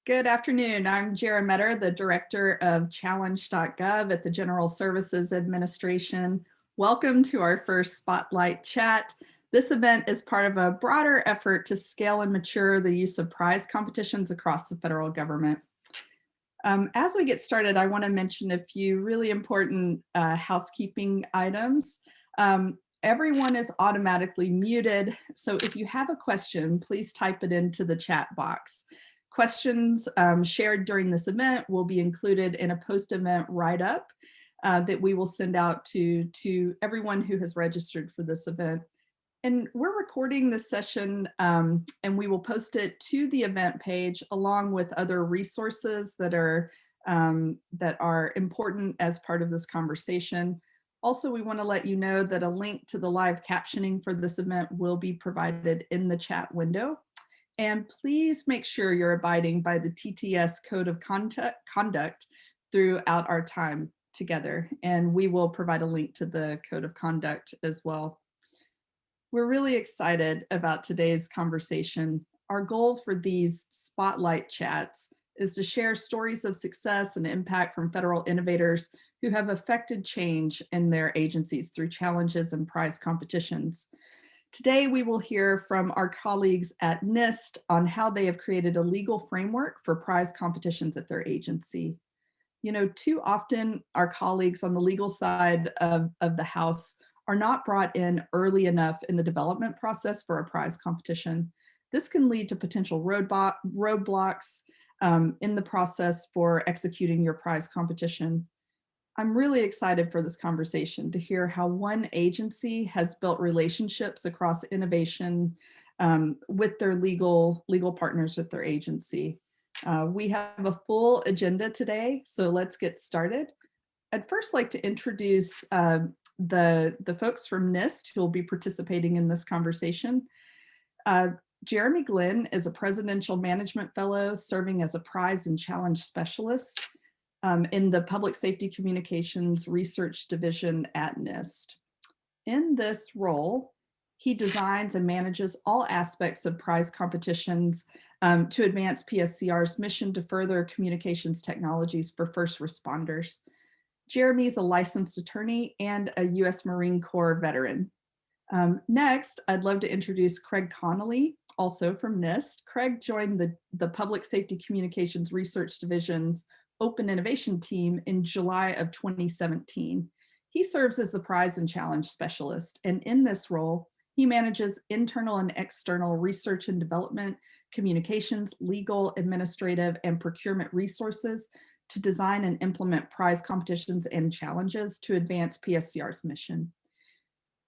Good afternoon. I'm Jarah, the Director of Challenge.gov at the General Services Administration. Welcome to our first Spotlight Chat. This event is part of a broader effort to scale and mature the use of prize competitions across the federal government. As we get started, I want to mention a few really important housekeeping items. Everyone is automatically muted, so if you have a question, please type it into the chat box. Questions shared during this event will be included in a post-event write-up that we will send out to everyone who has registered for this event. And we're recording this session and we will post it to the event page along with other resources that are important as part of this conversation. Also, we want to let you know that a link to the live captioning for this event will be provided in the chat window. And please make sure you're abiding by the TTS Code of Conduct throughout our time together. And we will provide a link to the Code of Conduct as well. We're really excited about today's conversation. Our goal for these Spotlight Chats is to share stories of success and impact from federal innovators who have affected change in their agencies through challenges and prize competitions. Today, we will hear from our colleagues at NIST on how they have created a legal framework for prize competitions at their agency. You know, too often our colleagues on the legal side of the house are not brought in early enough in the development process for a prize competition. This can lead to potential roadblocks in the process for executing your prize competition. I'm really excited for this conversation to hear how one agency has built relationships across innovation with their legal partners at their agency. We have a full agenda today, so let's get started. I'd first like to introduce the folks from NIST who will be participating in this conversation. Jeremy Glenn is a Presidential Management Fellow serving as a prize and challenge specialist in the Public Safety Communications Research Division at NIST. In this role, he designs and manages all aspects of prize competitions to advance PSCR's mission to further communications technologies for first responders. Jeremy is a licensed attorney and a U.S. Marine Corps veteran. Next, I'd love to introduce Craig Connelly, also from NIST. Craig joined the Public Safety Communications Research Division's Open Innovation team in July of 2017. He serves as the prize and challenge specialist, and in this role, he manages internal and external research and development, communications, legal, administrative, and procurement resources to design and implement prize competitions and challenges to advance PSCR's mission.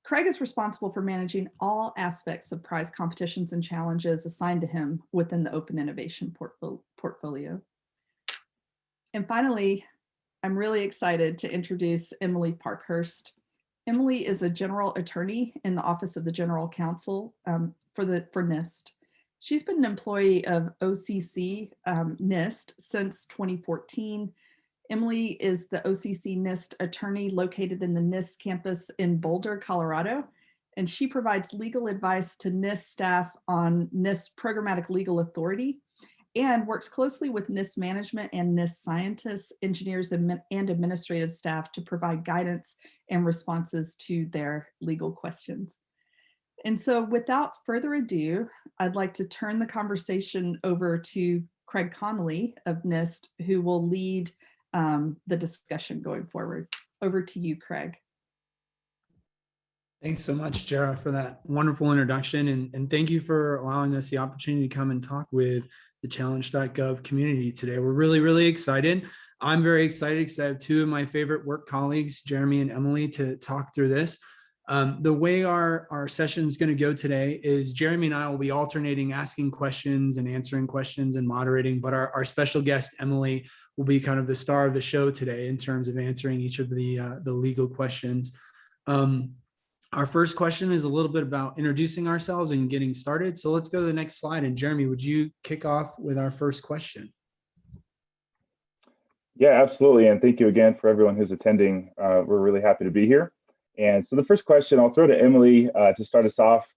Craig is responsible for managing all aspects of prize competitions and challenges assigned to him within the Open Innovation portfolio. And finally, I'm really excited to introduce Emily Parkhurst. Emily is a general attorney in the Office of the General Counsel for NIST. She's been an employee of OCC NIST since 2014. Emily is the OCC NIST attorney located in the NIST campus in Boulder, Colorado, and she provides legal advice to NIST staff on NIST programmatic legal authority and works closely with NIST management and NIST scientists, engineers, and administrative staff to provide guidance and responses to their legal questions. And so without further ado, I'd like to turn the conversation over to Craig Connelly of NIST, who will lead the discussion going forward. Over to you, Craig. Thanks so much, Jarah, for that wonderful introduction. And thank you for allowing us the opportunity to come and talk with the Challenge.gov community today. We're really, really excited. I'm very excited because I have two of my favorite work colleagues, Jeremy and Emily, to talk through this. The way our session is going to go today is Jeremy and I will be alternating asking questions and answering questions and moderating, but our special guest, Emily, will be kind of the star of the show today in terms of answering each of the legal questions. Our first question is a little bit about introducing ourselves and getting started. So let's go to the next slide. And Jeremy, would you kick off with our first question? Yeah, absolutely. And thank you again for everyone who's attending. We're really happy to be here. And so the first question I'll throw to Emily to start us off.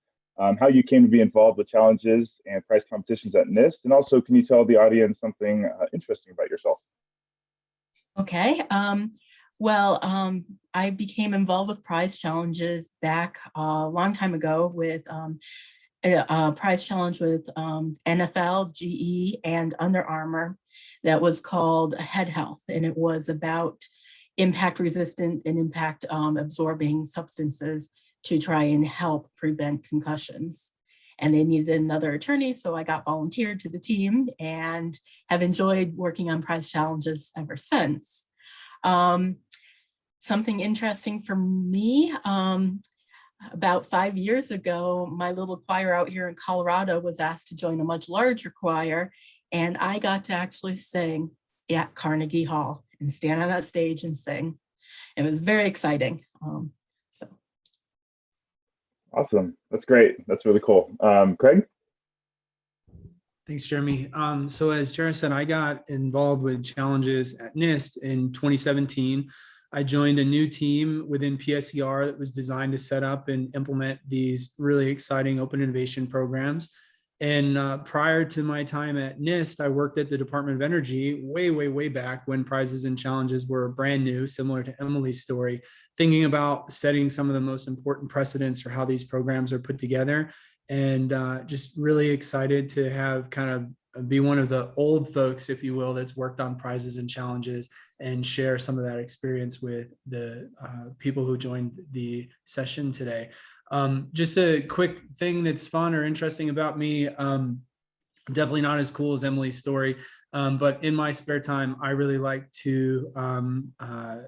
how you came to be involved with challenges and prize competitions at NIST, and also can you tell the audience something interesting about yourself? Okay. I became involved with prize challenges back a long time ago with a prize challenge with NFL, GE, and Under Armour that was called Head Health, and it was about impact resistant and impact absorbing substances to try and help prevent concussions. And they needed another attorney, so I got volunteered to the team and have enjoyed working on prize challenges ever since. Something interesting for me, about 5 years ago, my little choir out here in Colorado was asked to join a much larger choir, and I got to actually sing at Carnegie Hall and stand on that stage and sing. It was very exciting. Awesome. That's great. That's really cool. Craig? Thanks, Jeremy. So as Jarah said, I got involved with challenges at NIST in 2017. I joined a new team within PSCR that was designed to set up and implement these really exciting open innovation programs. And prior to my time at NIST, I worked at the Department of Energy way back when prizes and challenges were brand new, similar to Emily's story, thinking about setting some of the most important precedents for how these programs are put together. And just really excited to have kind of be one of the old folks, if you will, that's worked on prizes and challenges and share some of that experience with the people who joined the session today. Just a quick thing that's fun or interesting about me, definitely not as cool as Emily's story, but in my spare time, I really like to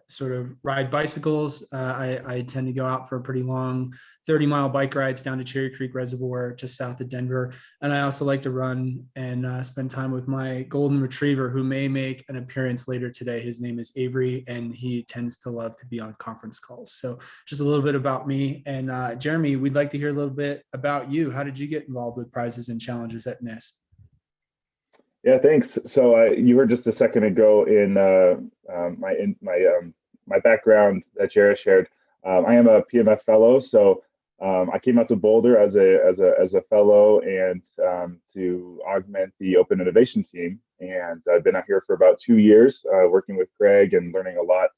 sort of ride bicycles. I tend to go out for a pretty long 30-mile bike rides down to Cherry Creek Reservoir just south of Denver. And I also like to run and spend time with my golden retriever, who may make an appearance later today. His name is Avery, and he tends to love to be on conference calls. So just a little bit about me. And Jeremy, we'd like to hear a little bit about you. How did you get involved with prizes and challenges at NIST? Yeah, thanks. So you heard just a second ago in my background that Jarah shared. I am a PMF fellow, so I came out to Boulder as a fellow and to augment the open innovation team. And I've been out here for about 2 years, working with Craig and learning a lot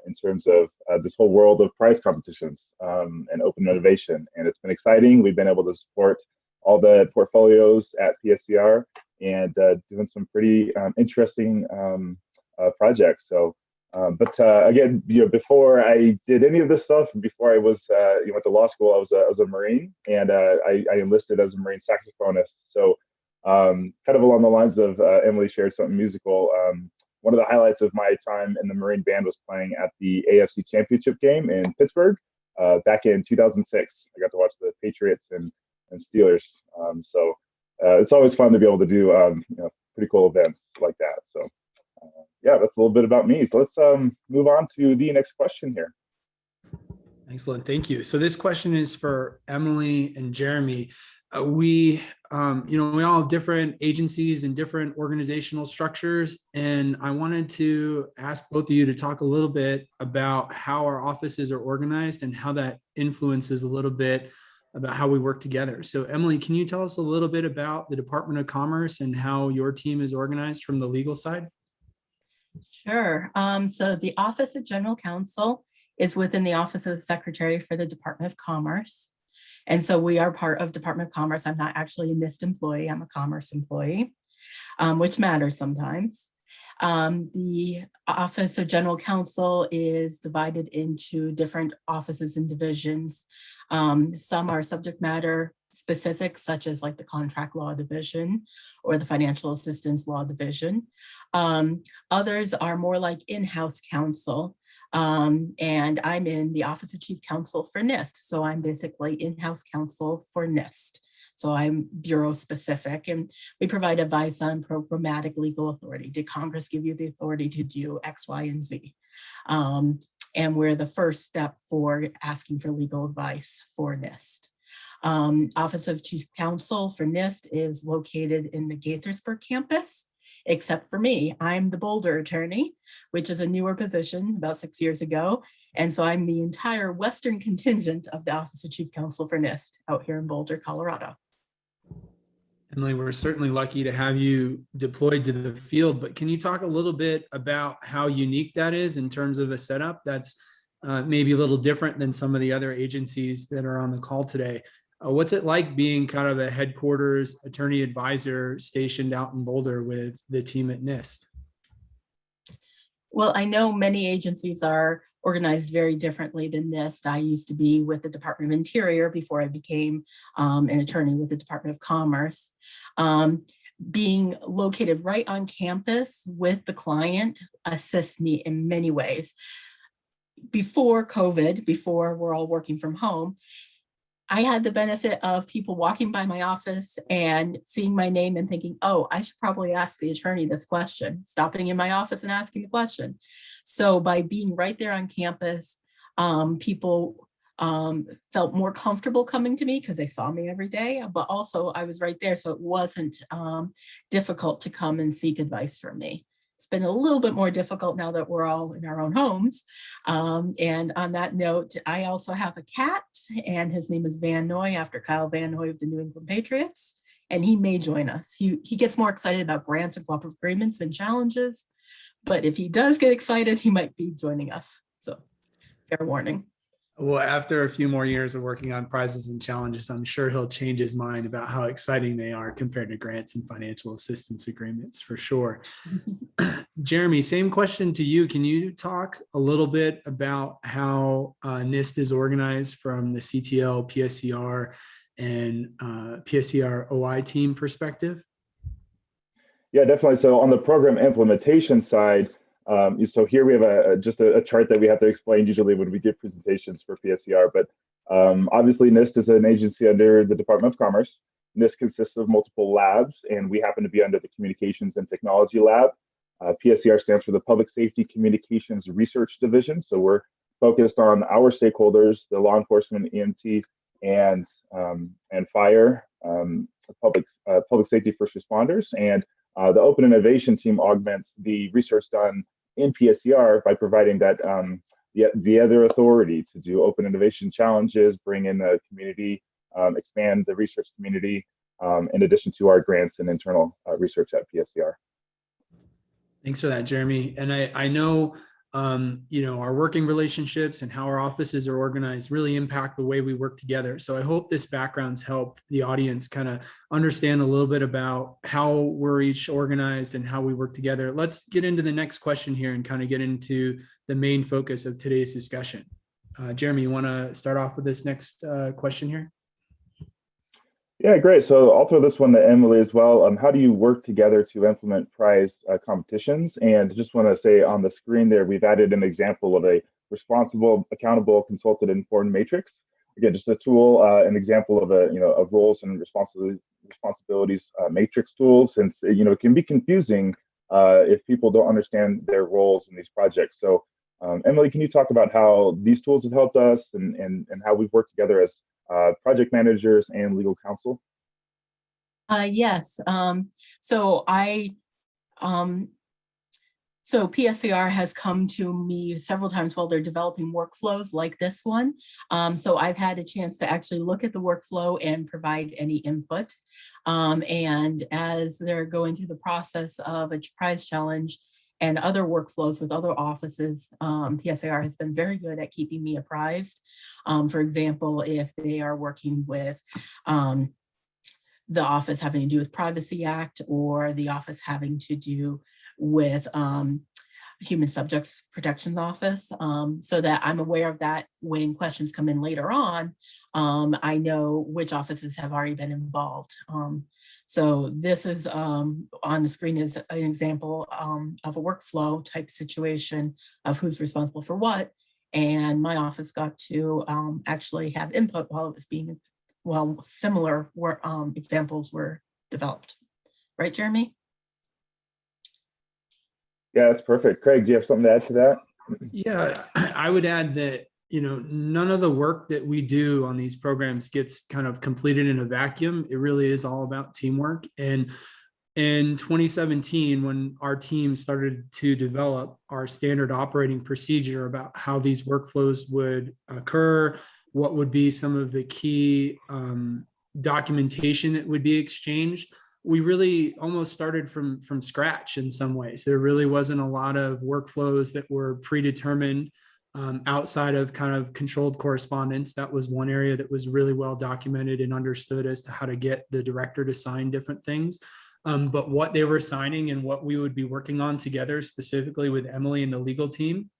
in terms of this whole world of prize competitions and open innovation. And it's been exciting. We've been able to support all the portfolios at PSCR and doing some pretty interesting projects. So, again, before I did any of this stuff, before I was went to law school, I was a Marine, and I enlisted as a Marine saxophonist. So, kind of along the lines of Emily shared something musical. One of the highlights of my time in the Marine band was playing at the AFC Championship game in Pittsburgh back in 2006. I got to watch the Patriots and Steelers. So it's always fun to be able to do pretty cool events like that. So yeah, that's a little bit about me. So let's move on to the next question here. Excellent, thank you. So this question is for Emily and Jeremy. We all have different agencies and different organizational structures, and I wanted to ask both of you to talk a little bit about how our offices are organized and how that influences a little bit about how we work together. So Emily, can you tell us a little bit about the Department of Commerce and how your team is organized from the legal side? Sure. So the Office of General Counsel is within the Office of the Secretary for the Department of Commerce. And so we are part of Department of Commerce. I'm not actually a NIST employee, I'm a Commerce employee, which matters sometimes. The Office of General Counsel is divided into different offices and divisions. Some are subject matter specific, such as like the Contract Law Division or the Financial Assistance Law Division. Others are more like in-house counsel. And I'm in the Office of Chief Counsel for NIST. So I'm basically in-house counsel for NIST. So I'm bureau specific, and we provide advice on programmatic legal authority. Did Congress give you the authority to do X, Y, and Z? And we're the first step for asking for legal advice for NIST. Office of Chief Counsel for NIST is located in the Gaithersburg campus. Except for me, I'm the Boulder attorney, which is a newer position about 6 years ago. And so I'm the entire Western contingent of the Office of Chief Counsel for NIST out here in Boulder, Colorado. Emily, we're certainly lucky to have you deployed to the field, but can you talk a little bit about how unique that is in terms of a setup that's maybe a little different than some of the other agencies that are on the call today? What's it like being kind of a headquarters attorney advisor stationed out in Boulder with the team at NIST? Well, I know many agencies are organized very differently than NIST. I used to be with the Department of Interior before I became an attorney with the Department of Commerce. Being located right on campus with the client assists me in many ways. Before COVID, before we're all working from home, I had the benefit of people walking by my office and seeing my name and thinking, oh, I should probably ask the attorney this question, stopping in my office and asking the question. So by being right there on campus, people felt more comfortable coming to me because they saw me every day, but also I was right there. So it wasn't difficult to come and seek advice from me. It's been a little bit more difficult now that we're all in our own homes. And on that note, I also have a cat, and his name is Van Noy, after Kyle Van Noy of the New England Patriots, and he may join us. He gets more excited about grants and cooperative agreements than challenges, but if he does get excited, he might be joining us. So fair warning. Well, after a few more years of working on prizes and challenges, I'm sure he'll change his mind about how exciting they are compared to grants and financial assistance agreements, for sure. Jeremy, same question to you. Can you talk a little bit about how NIST is organized from the CTL, PSCR, and PSCR OI team perspective? Yeah, definitely. So on the program implementation side, so here we have just a chart that we have to explain usually when we give presentations for PSCR, but obviously NIST is an agency under the Department of Commerce. NIST consists of multiple labs, and we happen to be under the Communications and Technology Lab. PSCR stands for the Public Safety Communications Research Division. So we're focused on our stakeholders, the law enforcement, EMT, and fire, public safety first responders. And the Open Innovation team augments the research done in PSCR by providing that the other authority to do open innovation challenges, bring in the community, expand the research community, in addition to our grants and internal research at PSCR. Thanks for that, Jeremy. And I know, our working relationships and how our offices are organized really impact the way we work together. So I hope this background's helped the audience kind of understand a little bit about how we're each organized and how we work together. Let's get into the next question here and kind of get into the main focus of today's discussion. Jeremy, you want to start off with this next question here? Yeah, great. So I'll throw this one to Emily as well. How do you work together to implement prize competitions? And just want to say on the screen there, we've added an example of a responsible, accountable, consulted, informed matrix. Again, just a tool, an example of of roles and responsibilities matrix tool, since it can be confusing if people don't understand their roles in these projects. So Emily, can you talk about how these tools have helped us and how we've worked together as project managers and legal counsel? Yes. So PSCR has come to me several times while they're developing workflows like this one. So I've had a chance to actually look at the workflow and provide any input. And as they're going through the process of a prize challenge and other workflows with other offices, PSCR has been very good at keeping me apprised. For example, if they are working with the office having to do with Privacy Act, or the office having to do with Human Subjects Protection Office, so that I'm aware of that when questions come in later on. I know which offices have already been involved. So this is on the screen is an example of a workflow type situation of who's responsible for what. And my office got to actually have input while it was being, similar examples were developed. Right, Jeremy? Yeah, that's perfect. Craig, do you have something to add to that? Yeah, I would add that, none of the work that we do on these programs gets kind of completed in a vacuum. It really is all about teamwork. And in 2017, when our team started to develop our standard operating procedure about how these workflows would occur, what would be some of the key documentation that would be exchanged, we really almost started from scratch in some ways. There really wasn't a lot of workflows that were predetermined outside of kind of controlled correspondence. That was one area that was really well documented and understood as to how to get the director to sign different things. But what they were signing and what we would be working on together, specifically with Emily and the legal team,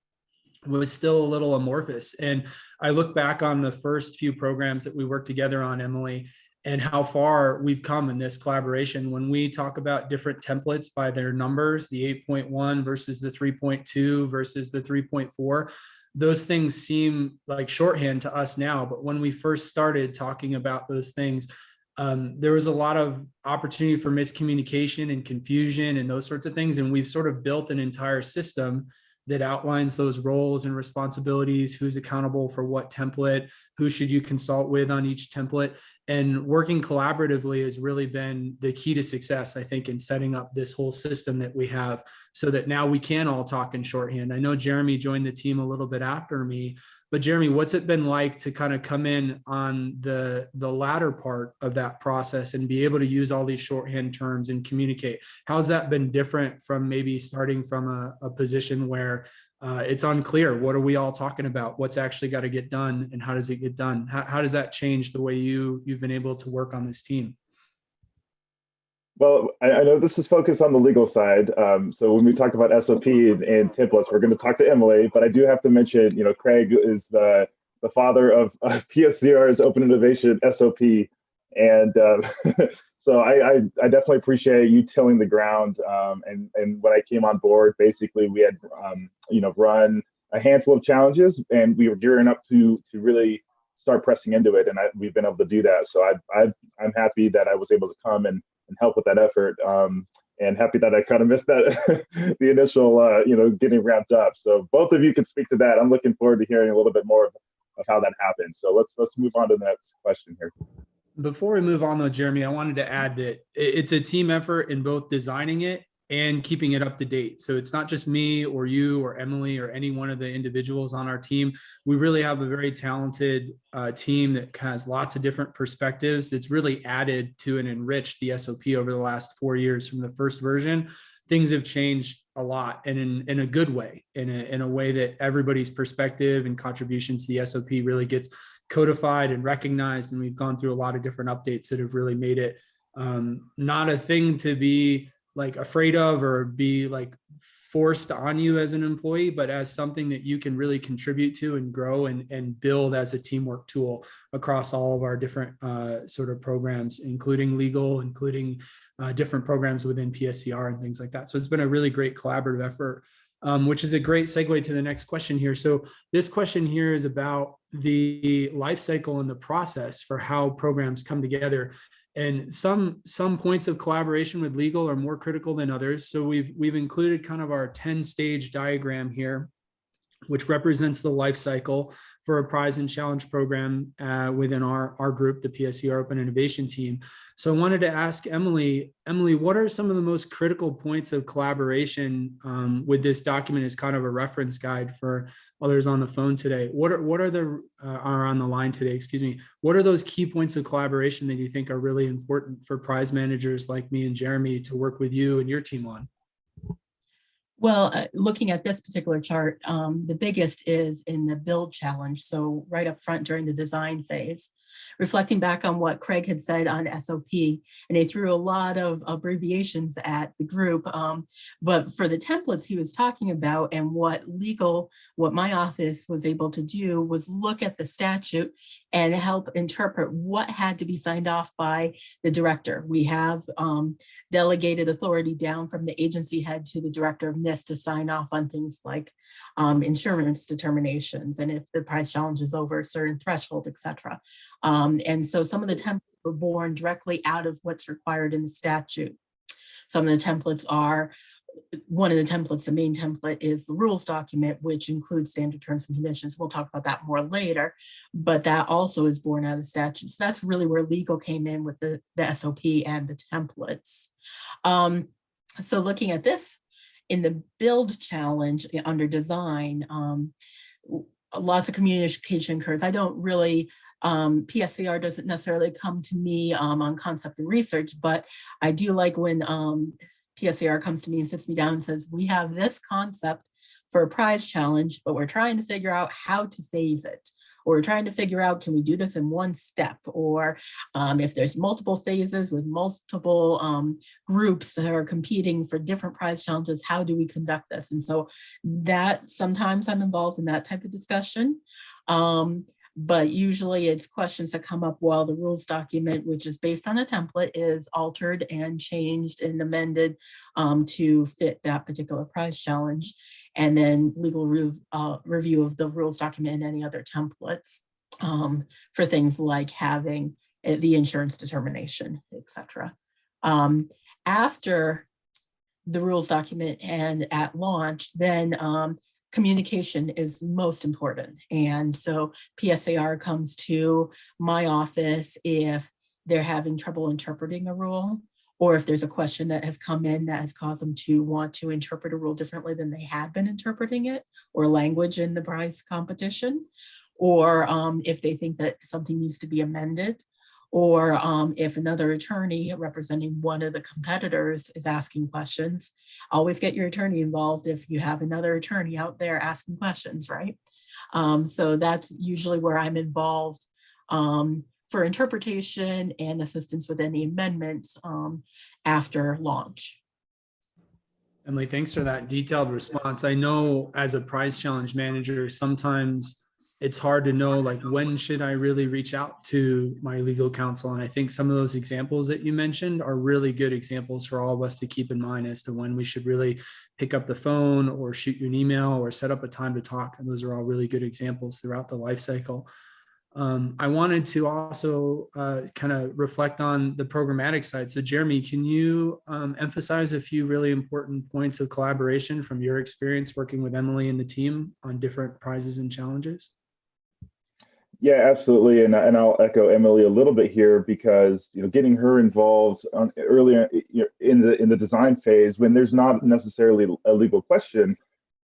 was still a little amorphous. And I look back on the first few programs that we worked together on, Emily, and how far we've come in this collaboration. When we talk about different templates by their numbers, the 8.1 versus the 3.2 versus the 3.4, those things seem like shorthand to us now. But when we first started talking about those things, there was a lot of opportunity for miscommunication and confusion and those sorts of things. And we've sort of built an entire system that outlines those roles and responsibilities, who's accountable for what template, who should you consult with on each template. And working collaboratively has really been the key to success, I think, in setting up this whole system that we have, so that now we can all talk in shorthand. I know Jeremy joined the team a little bit after me, but Jeremy, what's it been like to kind of come in on the latter part of that process and be able to use all these shorthand terms and communicate? How's that been different from maybe starting from a position where it's unclear? What are we all talking about? What's actually got to get done, and how does it get done? How does that change the way you've been able to work on this team? Well, I know this is focused on the legal side. So when we talk about SOP and templates, we're going to talk to Emily, but I do have to mention, Craig is the father of PSCR's Open Innovation SOP. And so I definitely appreciate you tilling the ground. And when I came on board, basically we had, run a handful of challenges, and we were gearing up to really start pressing into it. And we've been able to do that. So I'm happy that I was able to come and help with that effort, and happy that I kind of missed that the initial getting ramped up. So both of you can speak to that. I'm looking forward to hearing a little bit more of how that happened. So let's move on to the next question here. Before we move on though, Jeremy, I wanted to add that it's a team effort in both designing it and keeping it up to date. So it's not just me or you or Emily or any one of the individuals on our team. We really have a very talented team that has lots of different perspectives. That's really added to and enriched the SOP over the last 4 years from the first version. Things have changed a lot, and in a good way, in a way that everybody's perspective and contributions to the SOP really gets codified and recognized. And we've gone through a lot of different updates that have really made it not a thing to be like afraid of or be like forced on you as an employee, but as something that you can really contribute to and grow and build as a teamwork tool across all of our different sort of programs, including legal, including different programs within PSCR and things like that. So it's been a really great collaborative effort, which is a great segue to the next question here. So this question here is about the life cycle and the process for how programs come together. And some points of collaboration with legal are more critical than others. So we've included kind of our 10-stage diagram here, which represents the life cycle for a prize and challenge program within our group, the PSCR Open Innovation Team. So I wanted to ask Emily, what are some of the most critical points of collaboration with this document as kind of a reference guide for others on the phone today? What are on the line today, excuse me. What are those key points of collaboration that you think are really important for prize managers like me and Jeremy to work with you and your team on? Well, looking at this particular chart, the biggest is in the build challenge. So right up front during the design phase, reflecting back on what Craig had said on SOP, and he threw a lot of abbreviations at the group. But for the templates he was talking about, and what my office was able to do was look at the statute and help interpret what had to be signed off by the director. We have delegated authority down from the agency head to the director of NIST to sign off on things like insurance determinations, and if the price challenge is over a certain threshold, et cetera. And so some of the templates were born directly out of what's required in the statute. Some of the templates are one of the templates, the main template is the rules document, which includes standard terms and conditions. We'll talk about that more later, but that also is born out of the statute. So that's really where legal came in with the SOP and the templates. So looking at this in the build challenge under design, lots of communication occurs. I don't really, PSCR doesn't necessarily come to me on concept and research, but I do like when PSCR comes to me and sits me down and says, we have this concept for a prize challenge, but we're trying to figure out how to phase it. Or we're trying to figure out, can we do this in one step? Or if there's multiple phases with multiple groups that are competing for different prize challenges, how do we conduct this? And so that sometimes I'm involved in that type of discussion. But usually it's questions that come up while the rules document, which is based on a template, is altered and changed and amended to fit that particular prize challenge. And then legal review of the rules document and any other templates for things like having the insurance determination, etc. After the rules document and at launch, then communication is most important. And so PSCR comes to my office if they're having trouble interpreting a rule, or if there's a question that has come in that has caused them to want to interpret a rule differently than they had been interpreting it, or language in the prize competition, or if they think that something needs to be amended, or if another attorney representing one of the competitors is asking questions. Always get your attorney involved if you have another attorney out there asking questions, right? So that's usually where I'm involved for interpretation and assistance with any amendments after launch. Emily, thanks for that detailed response. I know as a prize challenge manager, sometimes it's hard to know, like, when should I really reach out to my legal counsel? And I think some of those examples that you mentioned are really good examples for all of us to keep in mind as to when we should really pick up the phone or shoot you an email or set up a time to talk. And those are all really good examples throughout the life cycle. I wanted to also kind of reflect on the programmatic side. So Jeremy, can you emphasize a few really important points of collaboration from your experience working with Emily and the team on different prizes and challenges? Yeah, absolutely. And I'll echo Emily a little bit here because, getting her involved earlier in the design phase when there's not necessarily a legal question,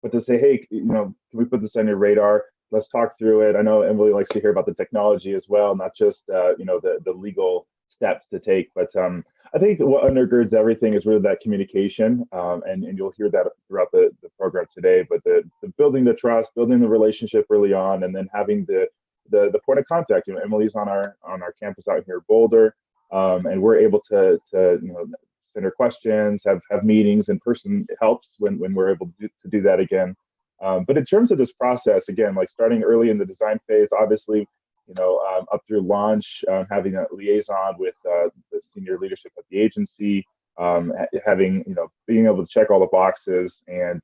but to say, hey, can we put this on your radar? Let's talk through it. I know Emily likes to hear about the technology as well, not just the legal steps to take. But I think what undergirds everything is really that communication, and you'll hear that throughout the program today. But the building the trust, building the relationship early on, and then having the point of contact. Emily's on our campus out here in Boulder, and we're able to send her questions, have meetings in person. It helps when we're able to do that again. But in terms of this process, again, like starting early in the design phase, obviously, up through launch, having a liaison with the senior leadership at the agency, having, being able to check all the boxes, and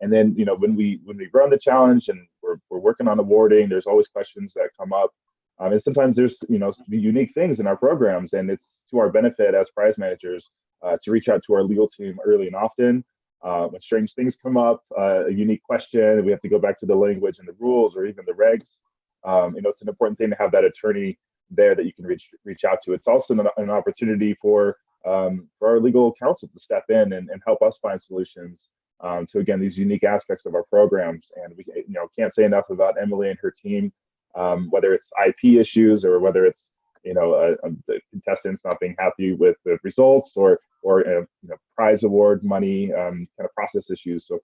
then, when we run the challenge and we're working on awarding, there's always questions that come up, and sometimes there's the unique things in our programs, and it's to our benefit as prize managers to reach out to our legal team early and often. When strange things come up, a unique question, we have to go back to the language and the rules or even the regs. It's an important thing to have that attorney there that you can reach out to. It's also an opportunity for our legal counsel to step in and help us find solutions to, again, these unique aspects of our programs. And we can't say enough about Emily and her team, whether it's IP issues or whether it's the contestants not being happy with the results or prize award money kind of process issues. So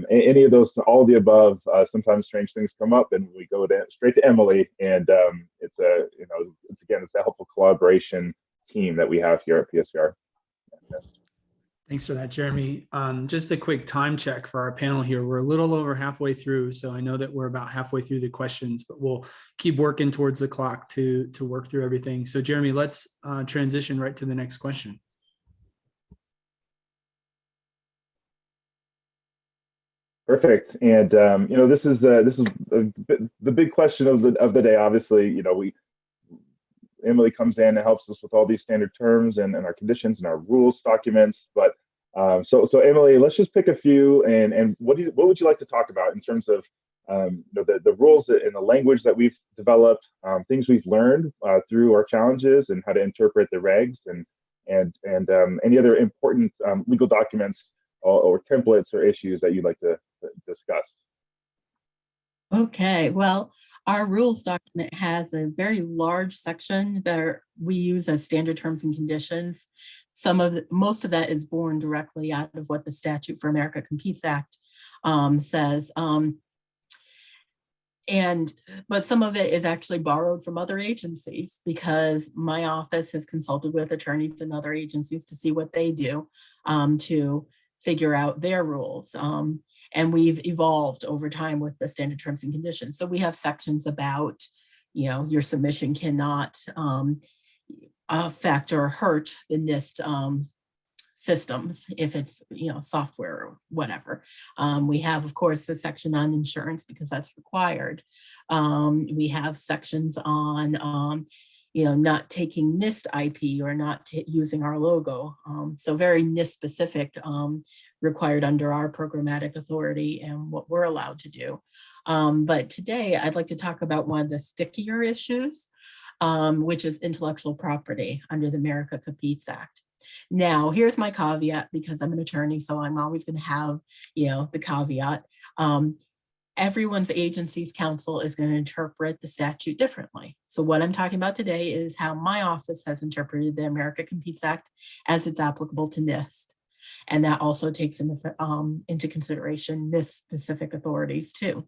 any of those, all of the above, sometimes strange things come up and we go straight to Emily, and it's a helpful collaboration team that we have here at PSCR. Yes. Thanks for that, Jeremy. Just a quick time check for our panel here. We're a little over halfway through, so I know that we're about halfway through the questions, but we'll keep working towards the clock to work through everything. So Jeremy, let's transition right to the next question. Perfect. And this is the big question of the day. Obviously, Emily comes in and helps us with all these standard terms and our conditions and our rules documents. But So Emily, let's just pick a few, and what would you like to talk about in terms of the rules and the language that we've developed, things we've learned through our challenges, and how to interpret the regs, and any other important legal documents or templates or issues that you'd like to discuss. Okay, well, our rules document has a very large section that we use as standard terms and conditions. Most of that is born directly out of what the Statute for America Competes Act says. But some of it is actually borrowed from other agencies, because my office has consulted with attorneys in other agencies to see what they do to figure out their rules. And we've evolved over time with the standard terms and conditions. So we have sections about, your submission cannot affect or hurt the NIST systems if it's, software or whatever. We have, of course, the section on insurance, because that's required. We have sections on, not taking NIST IP or not using our logo. So very NIST specific, required under our programmatic authority and what we're allowed to do. But today I'd like to talk about one of the stickier issues, which is intellectual property under the America Competes Act. Now, here's my caveat, because I'm an attorney, so I'm always going to have, the caveat. Everyone's agency's counsel is going to interpret the statute differently. So what I'm talking about today is how my office has interpreted the America Competes Act as it's applicable to NIST. And that also takes into consideration NIST specific authorities too.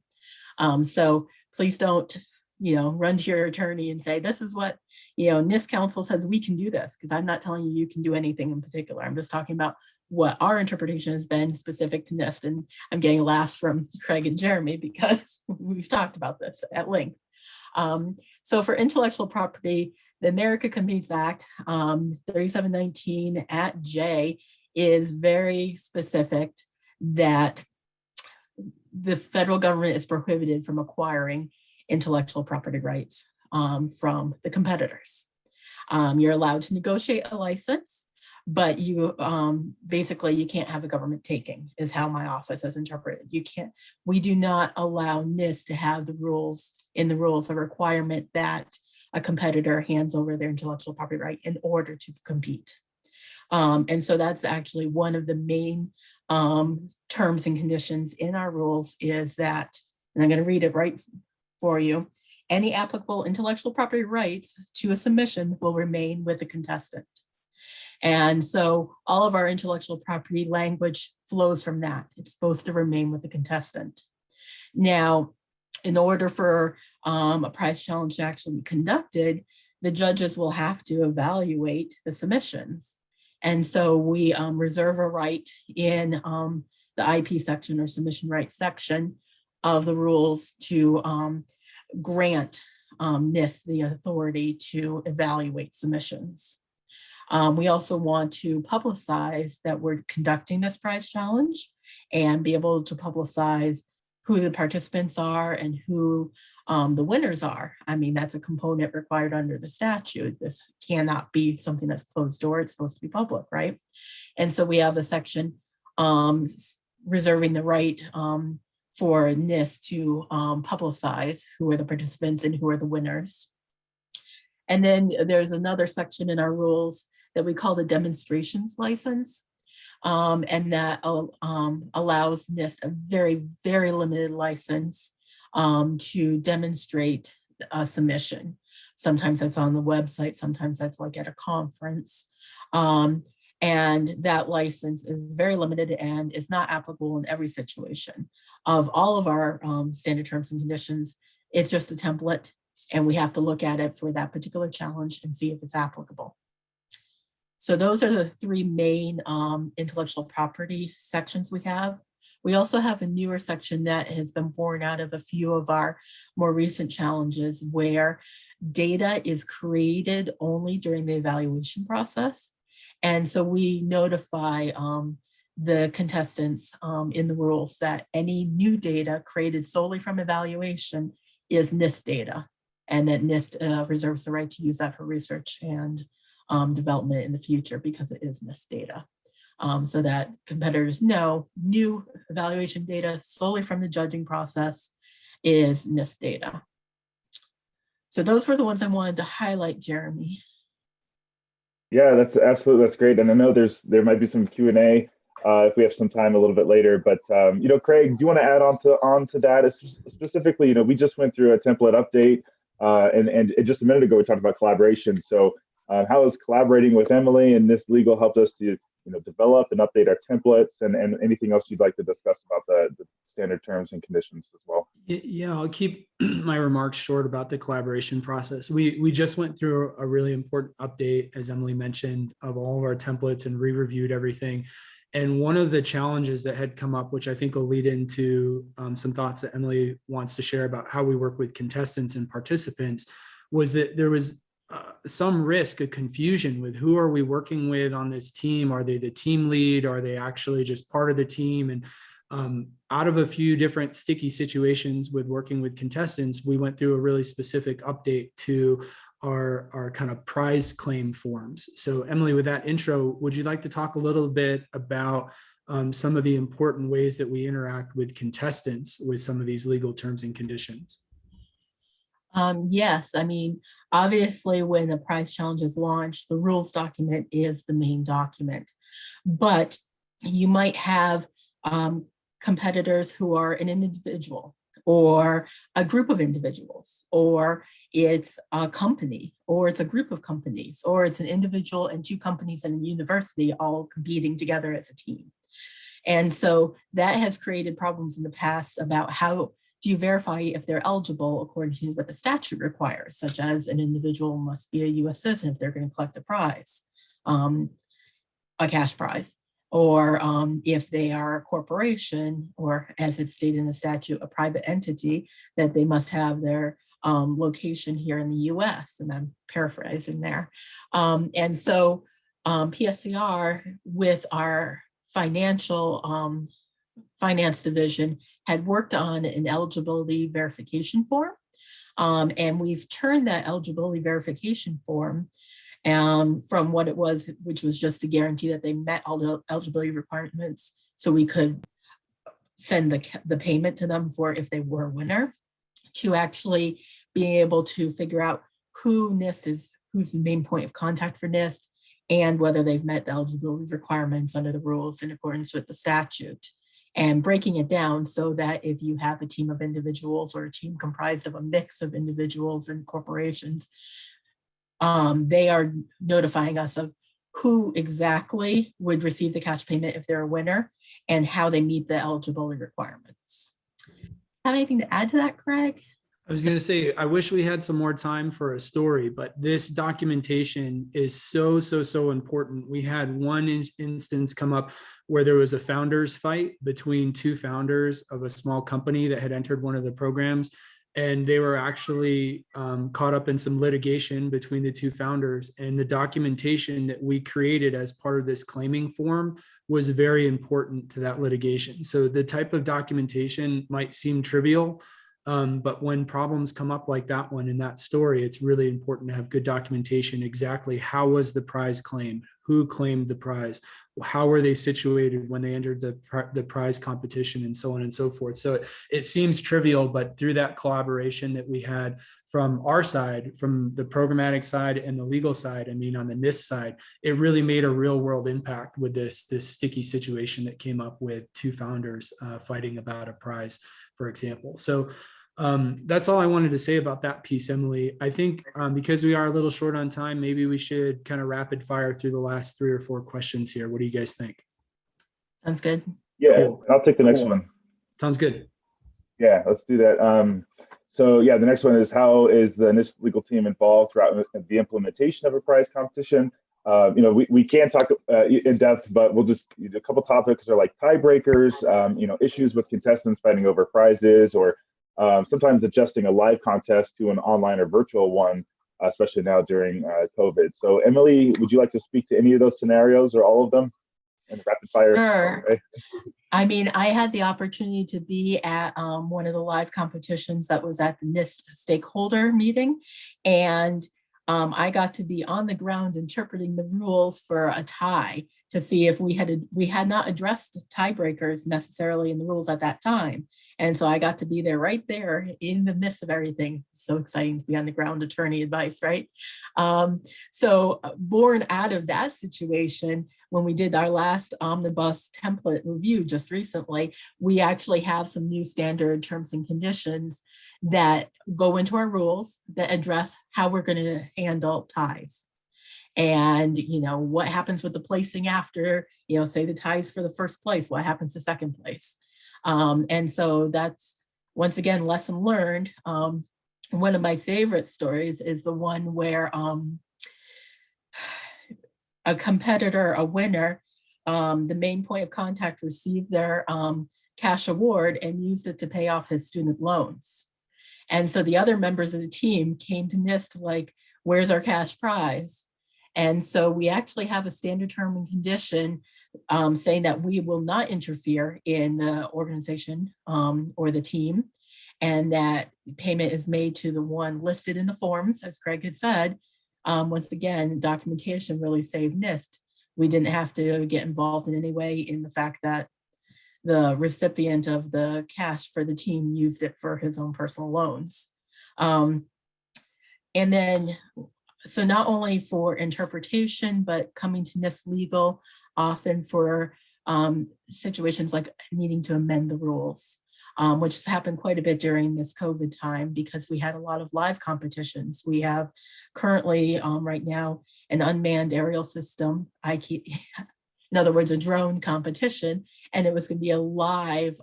So please don't, run to your attorney and say, this is what, NIST counsel says we can do this, because I'm not telling you can do anything in particular. I'm just talking about what our interpretation has been specific to NIST. And I'm getting laughs from Craig and Jeremy because we've talked about this at length. So for intellectual property, the America Competes Act 3719 at J is very specific that the federal government is prohibited from acquiring intellectual property rights from the competitors. You're allowed to negotiate a license, but you basically you can't have a government taking, is how my office has interpreted. We do not allow NIST to have the rules a requirement that a competitor hands over their intellectual property right in order to compete. And so that's actually one of the main terms and conditions in our rules is that, and I'm going to read it right for you, any applicable intellectual property rights to a submission will remain with the contestant. And so all of our intellectual property language flows from that. It's supposed to remain with the contestant. Now, in order for a prize challenge to actually be conducted, the judges will have to evaluate the submissions. And so we reserve a right in the IP section or submission rights section of the rules to grant NIST the authority to evaluate submissions. We also want to publicize that we're conducting this prize challenge and be able to publicize who the participants are and who the winners are. I mean, that's a component required under the statute. This cannot be something that's closed door. It's supposed to be public, right? And so we have a section reserving the right for NIST to publicize who are the participants and who are the winners. And then there's another section in our rules that we call the demonstrations license. And that allows NIST a very, very limited license to demonstrate a submission. Sometimes that's on the website, sometimes that's like at a conference. And that license is very limited and is not applicable in every situation. Of all of our standard terms and conditions, it's just a template and we have to look at it for that particular challenge and see if it's applicable. So those are the three main intellectual property sections we have. We also have a newer section that has been born out of a few of our more recent challenges where data is created only during the evaluation process. And so we notify the contestants in the rules that any new data created solely from evaluation is NIST data, and that NIST reserves the right to use that for research and development in the future because it is NIST data. so that competitors know new evaluation data solely from the judging process is NIST data. So those were the ones I wanted to highlight, Jeremy. Yeah, that's great. And I know there might be some Q&A if we have some time a little bit later. But Craig, do you want to add on to that? Specifically, we just went through a template update, and just a minute ago we talked about collaboration. So how has collaborating with Emily and NIST Legal helped us to develop and update our templates, and anything else you'd like to discuss about the standard terms and conditions as well? Yeah, I'll keep my remarks short about the collaboration process. We just went through a really important update, as Emily mentioned, of all of our templates and re-reviewed everything. And one of the challenges that had come up, which I think will lead into some thoughts that Emily wants to share about how we work with contestants and participants, was that there was some risk of confusion with who are we working with on this team? Are they the team lead? Are they actually just part of the team? And out of a few different sticky situations with working with contestants, we went through a really specific update to our kind of prize claim forms. So Emily, with that intro, would you like to talk a little bit about some of the important ways that we interact with contestants with some of these legal terms and conditions? Yes, I mean, obviously when a prize challenge is launched, the rules document is the main document, but you might have competitors who are an individual or a group of individuals, or it's a company, or it's a group of companies, or it's an individual and two companies and a university all competing together as a team. And so that has created problems in the past about how do you verify if they're eligible according to what the statute requires, such as an individual must be a US citizen if they're going to collect a prize, a cash prize, or if they are a corporation, or as it's stated in the statute, a private entity, that they must have their location here in the US, and I'm paraphrasing there. And so PSCR with our finance division had worked on an eligibility verification form. And we've turned that eligibility verification form from what it was, which was just to guarantee that they met all the eligibility requirements so we could send the payment to them for if they were a winner, to actually being able to figure out who NIST is, who's the main point of contact for NIST, and whether they've met the eligibility requirements under the rules in accordance with the statute, and breaking it down so that if you have a team of individuals or a team comprised of a mix of individuals and corporations, they are notifying us of who exactly would receive the cash payment if they're a winner and how they meet the eligibility requirements. Have anything to add to that, Craig? I was going to say, I wish we had some more time for a story, but this documentation is so important. We had one instance come up where there was a founders fight between two founders of a small company that had entered one of the programs, and they were actually caught up in some litigation between the two founders. And the documentation that we created as part of this claiming form was very important to that litigation. So the type of documentation might seem trivial, but when problems come up like that one in that story, it's really important to have good documentation. Exactly how was the prize claimed? Who claimed the prize? How were they situated when they entered the prize competition, and so on and so forth. So it seems trivial, but through that collaboration that we had from our side, from the programmatic side and the legal side, I mean, on the NIST side, it really made a real world impact with this sticky situation that came up with two founders fighting about a prize, for example. So that's all I wanted to say about that piece, Emily. I think because we are a little short on time, maybe we should kind of rapid fire through the last 3 or 4 questions here. What do you guys think? Sounds good. Yeah, Cool. I'll take the next one. Sounds good. Yeah, let's do that. So yeah, the next one is, how is the NIST legal team involved throughout the implementation of a prize competition? We can't talk in depth, but we'll just a couple topics are like tiebreakers, issues with contestants fighting over prizes, or sometimes adjusting a live contest to an online or virtual one, especially now during COVID. So Emily, would you like to speak to any of those scenarios or all of them in rapid fire? Sure. Okay. I mean, I had the opportunity to be at one of the live competitions that was at the NIST stakeholder meeting, and I got to be on the ground interpreting the rules for a tie to see if we had not addressed tiebreakers necessarily in the rules at that time. And so I got to be there right there in the midst of everything. So exciting to be on the ground attorney advice, right? So born out of that situation, when we did our last omnibus template review just recently, we actually have some new standard terms and conditions that go into our rules that address how we're going to handle ties. And, what happens with the placing after, say the ties for the first place, what happens to second place? And so that's, once again, lesson learned. One of my favorite stories is the one where a competitor, a winner, the main point of contact received their cash award and used it to pay off his student loans. And so the other members of the team came to NIST like, where's our cash prize? And so we actually have a standard term and condition saying that we will not interfere in the organization or the team, and that payment is made to the one listed in the forms, as Craig had said. Once again, documentation really saved NIST. We didn't have to get involved in any way in the fact that the recipient of the cash for the team used it for his own personal loans. And then, so not only for interpretation, but coming to NIST legal, often for situations like needing to amend the rules, which has happened quite a bit during this COVID time because we had a lot of live competitions. We have currently right now an unmanned aerial system, in other words, a drone competition, and it was going to be a live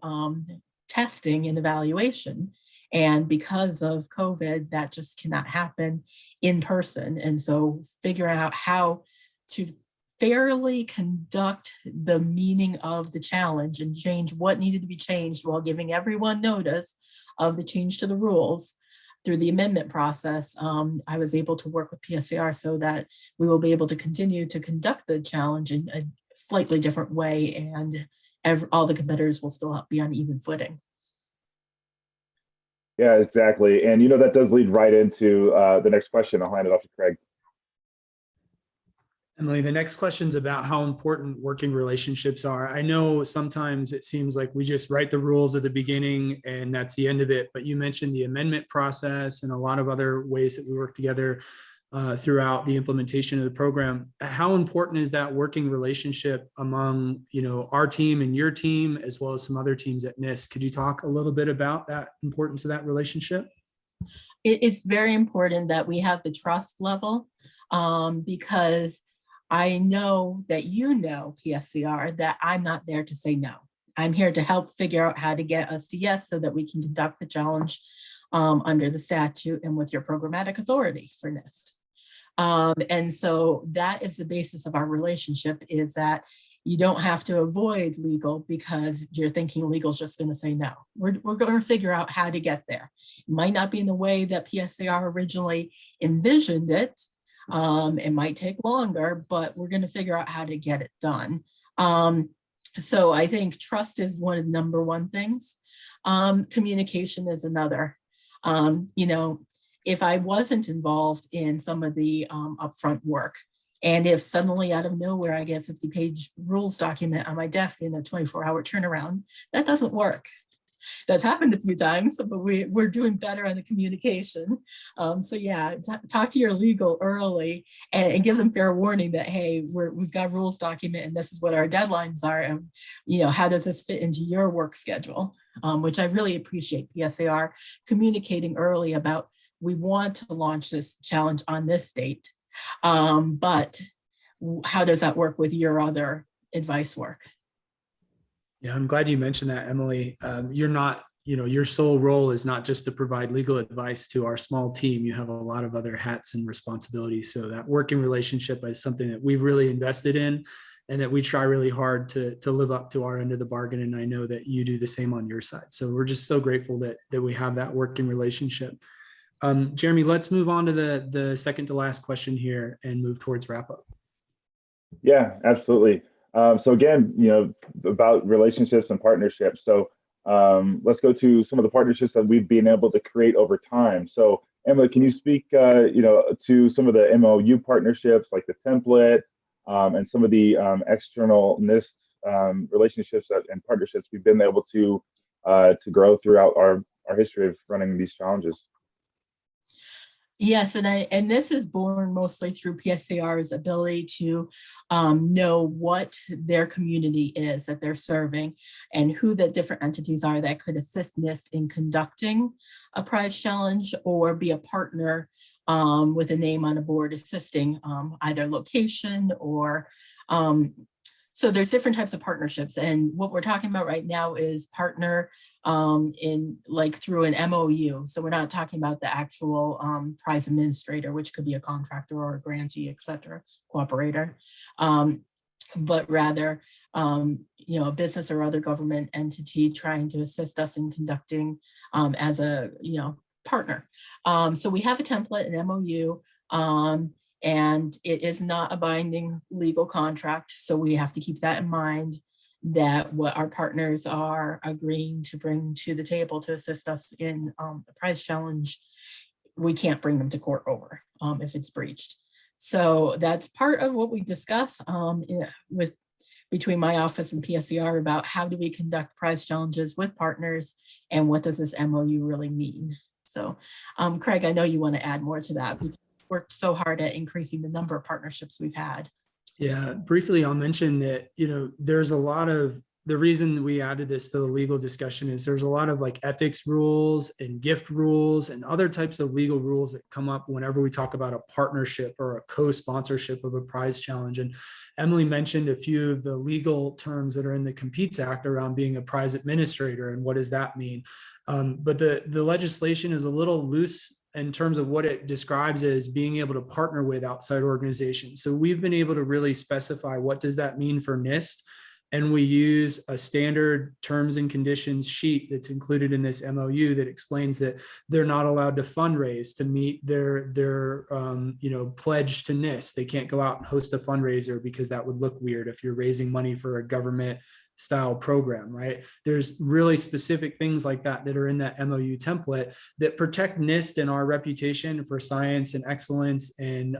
testing and evaluation. And because of COVID, that just cannot happen in person. And so figuring out how to fairly conduct the meaning of the challenge and change what needed to be changed while giving everyone notice of the change to the rules through the amendment process, I was able to work with PSCR so that we will be able to continue to conduct the challenge in a slightly different way, and all the competitors will still be on even footing. Yeah, exactly. And that does lead right into the next question. I'll hand it off to Craig. Emily, the next question is about how important working relationships are. I know sometimes it seems like we just write the rules at the beginning and that's the end of it, but you mentioned the amendment process and a lot of other ways that we work together throughout the implementation of the program. How important is that working relationship among, our team and your team, as well as some other teams at NIST? Could you talk a little bit about that importance of that relationship? It's very important that we have the trust level because I know that PSCR, that I'm not there to say no. I'm here to help figure out how to get us to yes so that we can conduct the challenge under the statute and with your programmatic authority for NIST. And so that is the basis of our relationship, is that you don't have to avoid legal because you're thinking legal is just going to say no. We're going to figure out how to get there. It might not be in the way that PSCR originally envisioned it. It might take longer, but we're going to figure out how to get it done. So I think trust is one of the number one things. Communication is another. If I wasn't involved in some of the upfront work, and if suddenly out of nowhere I get a 50-page rules document on my desk in a 24-hour turnaround, that doesn't work. That's happened a few times, but we're doing better on the communication. So yeah, talk to your legal early and give them fair warning that, hey, we've got a rules document and this is what our deadlines are. And how does this fit into your work schedule? Which I really appreciate PSCR communicating early about, we want to launch this challenge on this date, but how does that work with your other advice work? Yeah, I'm glad you mentioned that, Emily. You're not, your sole role is not just to provide legal advice to our small team. You have a lot of other hats and responsibilities. So that working relationship is something that we've really invested in and that we try really hard to live up to our end of the bargain. And I know that you do the same on your side. So we're just so grateful that we have that working relationship. Jeremy, let's move on to the second to last question here and move towards wrap up. Yeah, absolutely. So again, about relationships and partnerships. So let's go to some of the partnerships that we've been able to create over time. So Emily, can you speak, to some of the MOU partnerships like the template, and some of the external NIST relationships and partnerships we've been able to grow throughout our history of running these challenges. Yes, and this is born mostly through PSCR's ability to know what their community is that they're serving and who the different entities are that could assist NIST in conducting a prize challenge or be a partner with a name on a board assisting either location or so there's different types of partnerships. And what we're talking about right now is partner in like through an MOU. So we're not talking about the actual prize administrator, which could be a contractor or a grantee, et cetera, cooperator, but rather, a business or other government entity trying to assist us in conducting as a, partner. So we have a template, an MOU, and it is not a binding legal contract. So we have to keep that in mind, that what our partners are agreeing to bring to the table to assist us in the prize challenge, we can't bring them to court over if it's breached. So that's part of what we discuss between my office and PSCR about how do we conduct prize challenges with partners and what does this MOU really mean. So Craig, I know you want to add more to that because we worked so hard at increasing the number of partnerships we've had. Yeah, briefly, I'll mention that, there's a lot of, the reason we added this to the legal discussion is there's a lot of like ethics rules and gift rules and other types of legal rules that come up whenever we talk about a partnership or a co-sponsorship of a prize challenge. And Emily mentioned a few of the legal terms that are in the Competes Act around being a prize administrator and what does that mean. But the legislation is a little loose in terms of what it describes as being able to partner with outside organizations. So we've been able to really specify what does that mean for NIST. And we use a standard terms and conditions sheet that's included in this MOU that explains that they're not allowed to fundraise to meet their pledge to NIST. They can't go out and host a fundraiser because that would look weird if you're raising money for a government style program, right? There's really specific things like that that are in that MOU template that protect NIST and our reputation for science and excellence and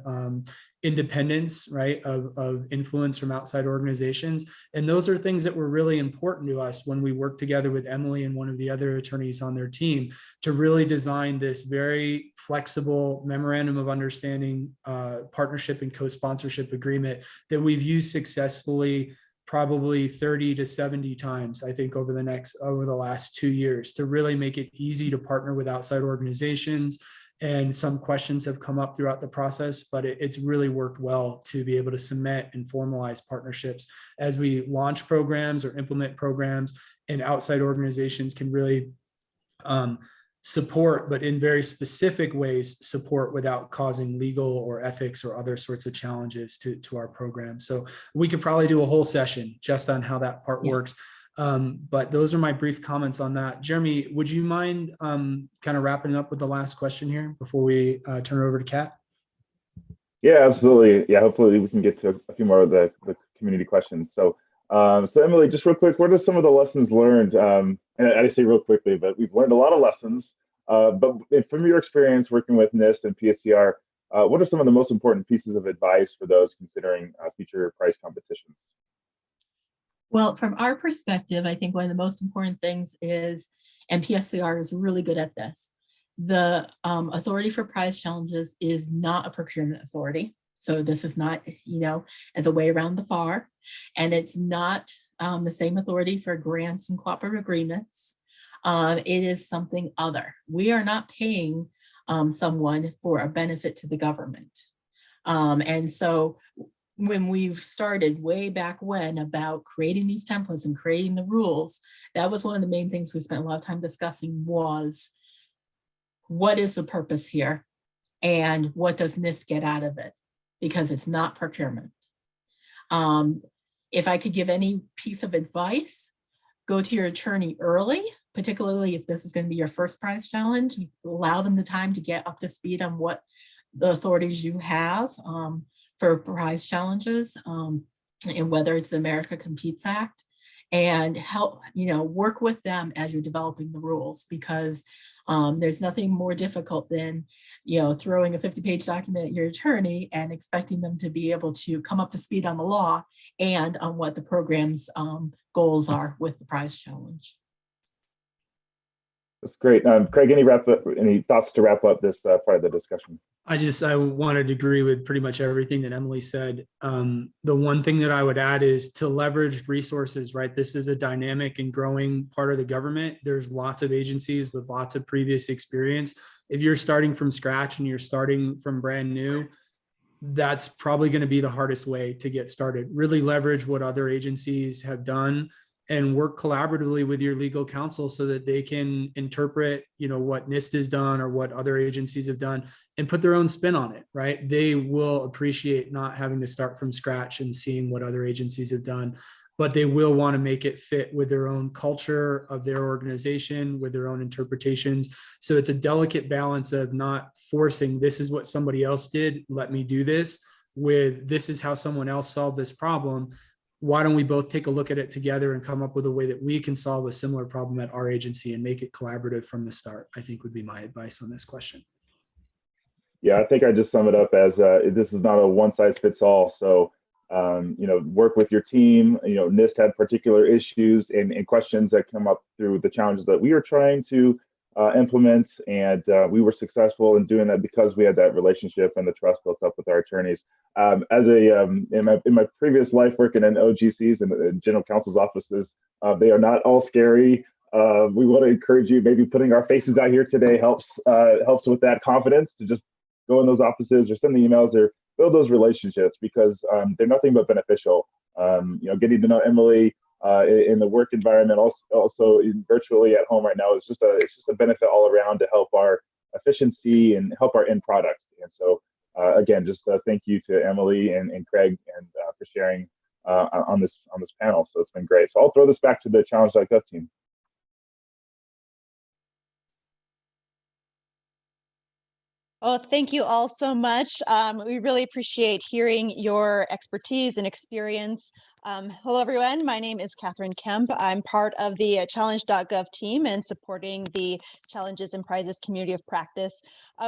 independence, right, of influence from outside organizations. And those are things that were really important to us when we worked together with Emily and one of the other attorneys on their team to really design this very flexible memorandum of understanding, partnership and co-sponsorship agreement that we've used successfully probably 30 to 70 times, I think, over the last 2 years to really make it easy to partner with outside organizations. And some questions have come up throughout the process, but it's really worked well to be able to cement and formalize partnerships as we launch programs or implement programs, and outside organizations can really support, but in very specific ways, support without causing legal or ethics or other sorts of challenges to our program. So we could probably do a whole session just on how that part works. But those are my brief comments on that. Jeremy, would you mind kind of wrapping up with the last question here before we turn it over to Kat? Yeah, absolutely. Yeah, hopefully we can get to a few more of the community questions. So Emily, just real quick, what are some of the lessons learned? And I say real quickly, but we've learned a lot of lessons. But from your experience working with NIST and PSCR, what are some of the most important pieces of advice for those considering future prize competitions? Well, from our perspective, I think one of the most important things is, and PSCR is really good at this, the authority for prize challenges is not a procurement authority. So this is not, as a way around the FAR, and it's not the same authority for grants and cooperative agreements. It is something other. We are not paying someone for a benefit to the government. And so when we've started way back when about creating these templates and creating the rules, that was one of the main things we spent a lot of time discussing was, what is the purpose here? And what does NIST get out of it? Because it's not procurement. If I could give any piece of advice, go to your attorney early, particularly if this is going to be your first prize challenge. Allow them the time to get up to speed on what the authorities you have for prize challenges, and whether it's the America Competes Act, and help, work with them as you're developing the rules, because there's nothing more difficult than, throwing a 50-page document at your attorney and expecting them to be able to come up to speed on the law and on what the program's goals are with the prize challenge. That's great. Craig, any thoughts to wrap up this part of the discussion? I wanted to agree with pretty much everything that Emily said. The one thing that I would add is to leverage resources, right? This is a dynamic and growing part of the government. There's lots of agencies with lots of previous experience. If you're starting from scratch and you're starting from brand new, that's probably going to be the hardest way to get started. Really leverage what other agencies have done and work collaboratively with your legal counsel so that they can interpret, what NIST has done or what other agencies have done and put their own spin on it, right? They will appreciate not having to start from scratch and seeing what other agencies have done, but they will want to make it fit with their own culture of their organization, with their own interpretations. So it's a delicate balance of not forcing, this is what somebody else did, let me do this, with this is how someone else solved this problem. Why don't we both take a look at it together and come up with a way that we can solve a similar problem at our agency and make it collaborative from the start, I think would be my advice on this question. Yeah, I think I just sum it up as this is not a one size fits all. So, work with your team. NIST had particular issues and questions that come up through the challenges that we are trying to implement, and we were successful in doing that because we had that relationship and the trust built up with our attorneys. In my previous life working in OGCs and general counsel's offices, they are not all scary. We want to encourage you. Maybe putting our faces out here today helps with that confidence to just go in those offices or send the emails or build those relationships, because they're nothing but beneficial. Getting to know Emily in the work environment, also virtually at home right now, it's just a benefit all around to help our efficiency and help our end products. And so again, just thank you to Emily and Craig and for sharing on this panel. So it's been great. So I'll throw this back to the Challenge.gov team. Oh, thank you all so much. We really appreciate hearing your expertise and experience. Hello, everyone. My name is Catherine Kemp. I'm part of the Challenge.gov team and supporting the Challenges and Prizes community of practice.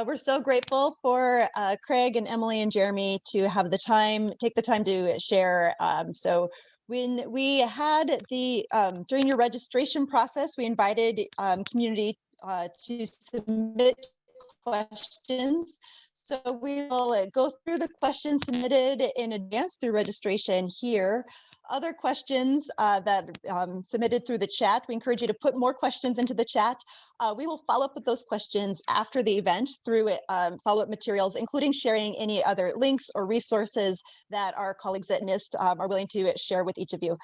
We're so grateful for Craig and Emily and Jeremy to take the time to share. So when we had during your registration process, we invited community to submit questions. So we will go through the questions submitted in advance through registration here. Other questions that submitted through the chat, we encourage you to put more questions into the chat. We will follow up with those questions after the event through follow-up materials, including sharing any other links or resources that our colleagues at NIST are willing to share with each of you.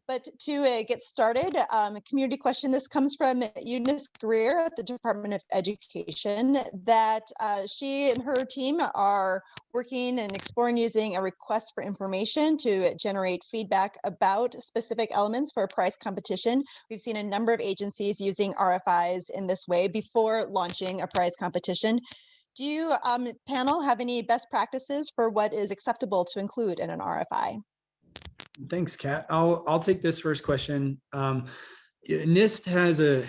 But to get started, a community question, this comes from Eunice Greer at the Department of Education, that she and her team are working and exploring using a request for information to generate feedback about specific elements for a prize competition. We've seen a number of agencies using RFIs in this way before launching a prize competition. Do you, panel, have any best practices for what is acceptable to include in an RFI? Thanks, Kat. I'll take this first question. NIST has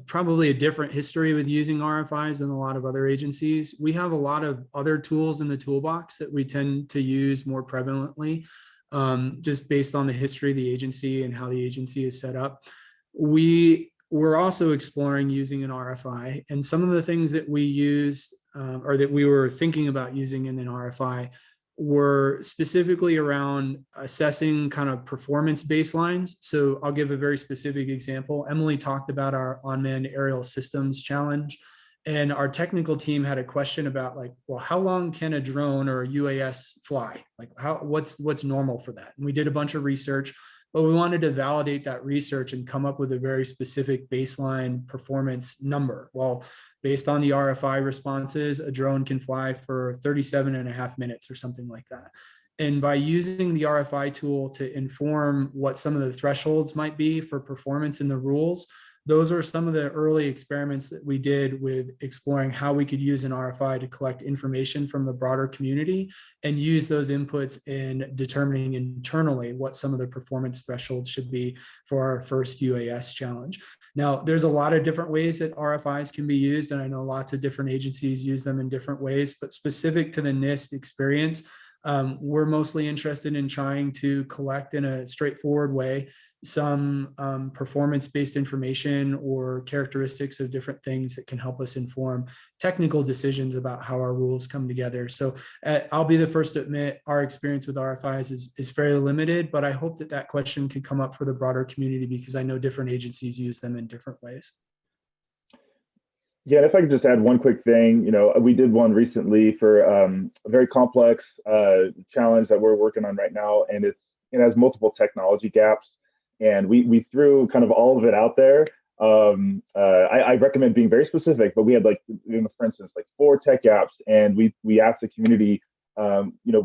probably a different history with using RFIs than a lot of other agencies. We have a lot of other tools in the toolbox that we tend to use more prevalently, just based on the history of the agency and how the agency is set up. We're also exploring using an RFI, and some of the things that we used or that we were thinking about using in an RFI were specifically around assessing kind of performance baselines. So I'll give a very specific example. Emily talked about our unmanned aerial systems challenge, and our technical team had a question about, like, well, how long can a drone or a UAS fly? Like, what's normal for that? And we did a bunch of research, but we wanted to validate that research and come up with a very specific baseline performance number. Well, based on the RFI responses, a drone can fly for 37.5 minutes or something like that. And by using the RFI tool to inform what some of the thresholds might be for performance in the rules, those are some of the early experiments that we did with exploring how we could use an RFI to collect information from the broader community and use those inputs in determining internally what some of the performance thresholds should be for our first UAS challenge. Now, there's a lot of different ways that RFIs can be used, and I know lots of different agencies use them in different ways, but specific to the NIST experience, we're mostly interested in trying to collect in a straightforward way some performance-based information or characteristics of different things that can help us inform technical decisions about how our rules come together. So I'll be the first to admit our experience with RFIs is fairly limited, but I hope that that question could come up for the broader community because I know different agencies use them in different ways. Yeah, and if I could just add one quick thing, we did one recently for a very complex challenge that we're working on right now, and it has multiple technology gaps. And we threw kind of all of it out there. I recommend being very specific, but we had for instance, 4 tech apps, and we asked the community,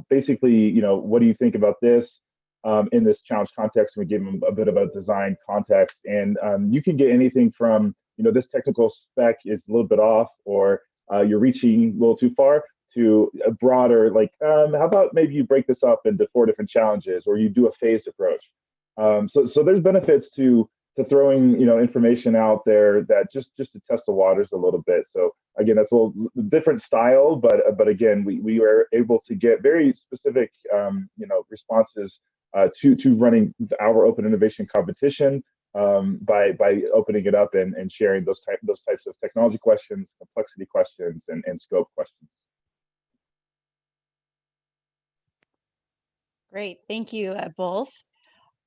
basically, what do you think about this in this challenge context? And we gave them a bit of a design context, and you can get anything from, this technical spec is a little bit off, or you're reaching a little too far, to a broader, how about maybe you break this up into 4 different challenges, or you do a phased approach. So there's benefits to throwing information out there that just to test the waters a little bit. So again, that's a little different style, but again, we were able to get very specific responses to running our open innovation competition by opening it up and sharing those types of technology questions, complexity questions, and scope questions. Great, thank you both.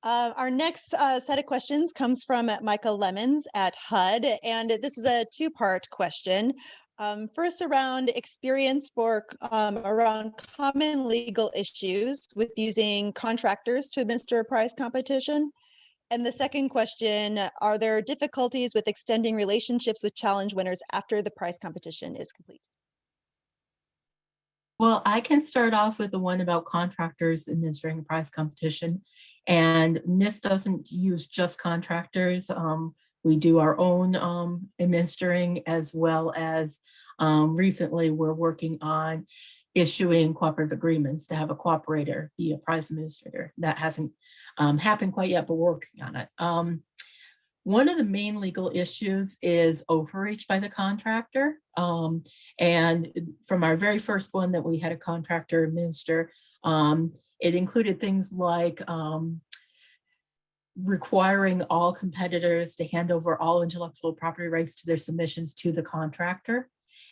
Our next set of questions comes from Michael Lemons at HUD, and this is a 2-part question. First, around experience around common legal issues with using contractors to administer a prize competition. And the second question, are there difficulties with extending relationships with challenge winners after the prize competition is complete? Well, I can start off with the one about contractors administering a prize competition. And NIST doesn't use just contractors. We do our own administering, as well as recently we're working on issuing cooperative agreements to have a cooperator be a prize administrator. That hasn't happened quite yet, but we're working on it. One of the main legal issues is overreach by the contractor. And from our very first one that we had a contractor administer, it included things like requiring all competitors to hand over all intellectual property rights to their submissions to the contractor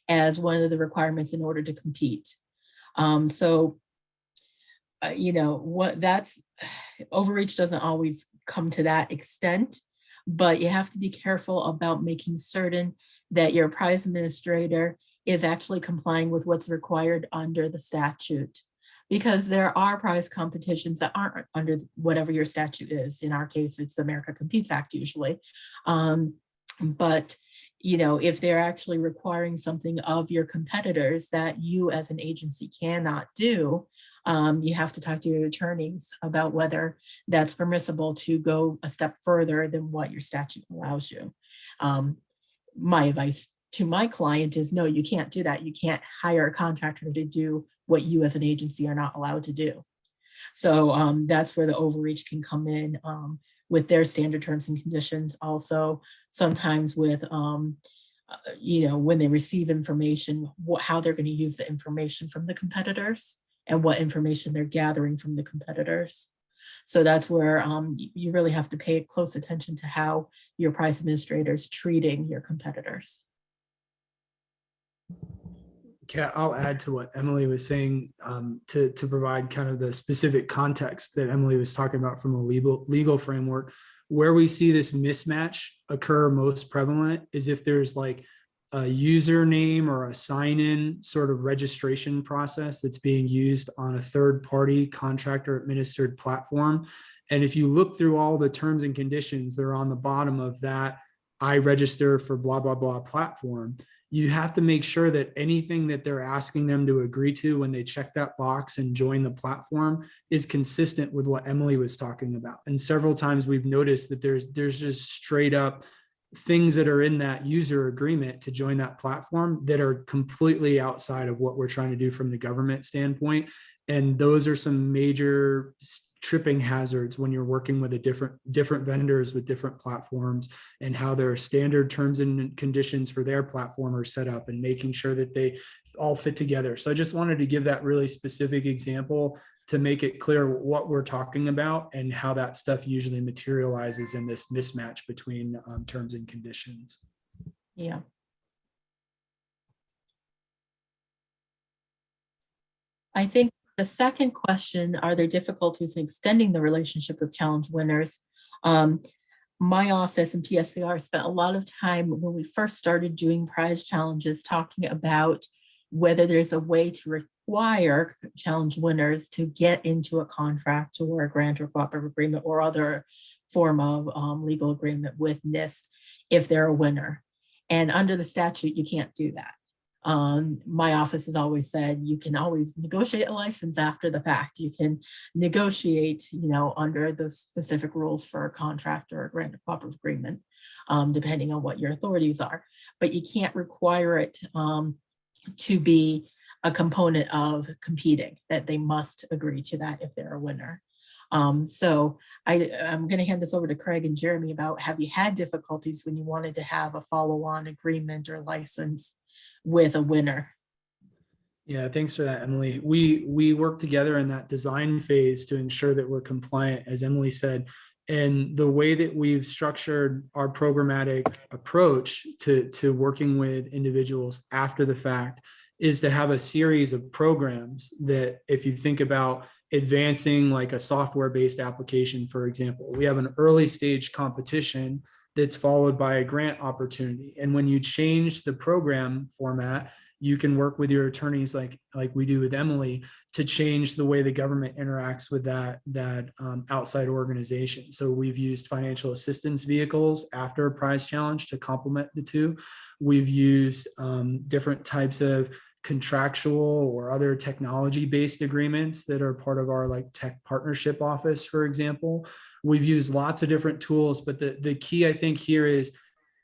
as one of the requirements in order to compete. Overreach doesn't always come to that extent, but you have to be careful about making certain that your prize administrator is actually complying with what's required under the statute. Because there are prize competitions that aren't under whatever your statute is. In our case, it's the America Competes Act usually. But if they're actually requiring something of your competitors that you as an agency cannot do, you have to talk to your attorneys about whether that's permissible to go a step further than what your statute allows you. My advice to my client is, no, you can't do that. You can't hire a contractor to do what you as an agency are not allowed to do. So that's where the overreach can come in with their standard terms and conditions. Also, sometimes with, when they receive information, how they're going to use the information from the competitors and what information they're gathering from the competitors. So that's where you really have to pay close attention to how your prize administrator is treating your competitors. Kat, I'll add to what Emily was saying to provide kind of the specific context that Emily was talking about from a legal framework. Where we see this mismatch occur most prevalent is if there's like a username or a sign-in sort of registration process that's being used on a third-party contractor administered platform. And if you look through all the terms and conditions, they're on the bottom of that I register for blah, blah, blah platform. You have to make sure that anything that they're asking them to agree to when they check that box and join the platform is consistent with what Emily was talking about. And several times we've noticed that there's just straight up things that are in that user agreement to join that platform that are completely outside of what we're trying to do from the government standpoint. And those are some major tripping hazards when you're working with different vendors with different platforms, and how their standard terms and conditions for their platform are set up, and making sure that they all fit together. So I just wanted to give that really specific example to make it clear what we're talking about and how that stuff usually materializes in this mismatch between terms and conditions. Yeah. I think the second question, are there difficulties in extending the relationship with challenge winners? My office and PSCR spent a lot of time when we first started doing prize challenges talking about whether there's a way to require challenge winners to get into a contract or a grant or cooperative agreement or other form of legal agreement with NIST if they're a winner. And under the statute, you can't do that. My office has always said you can always negotiate a license after the fact. You can negotiate, under those specific rules for a contract or a grant or cooperative agreement, depending on what your authorities are. But you can't require it to be a component of competing, that they must agree to that if they're a winner. So I'm going to hand this over to Craig and Jeremy about, have you had difficulties when you wanted to have a follow-on agreement or license with a winner? Yeah, thanks for that, Emily. We work together in that design phase to ensure that we're compliant, as Emily said. And the way that we've structured our programmatic approach to working with individuals after the fact is to have a series of programs that, if you think about advancing like a software-based application, for example, we have an early stage competition that's followed by a grant opportunity. And when you change the program format, you can work with your attorneys like we do with Emily to change the way the government interacts with that outside organization. So we've used financial assistance vehicles after a prize challenge to complement the two. We've used different types of contractual or other technology-based agreements that are part of our like tech partnership office, for example. We've used lots of different tools, but the key I think here is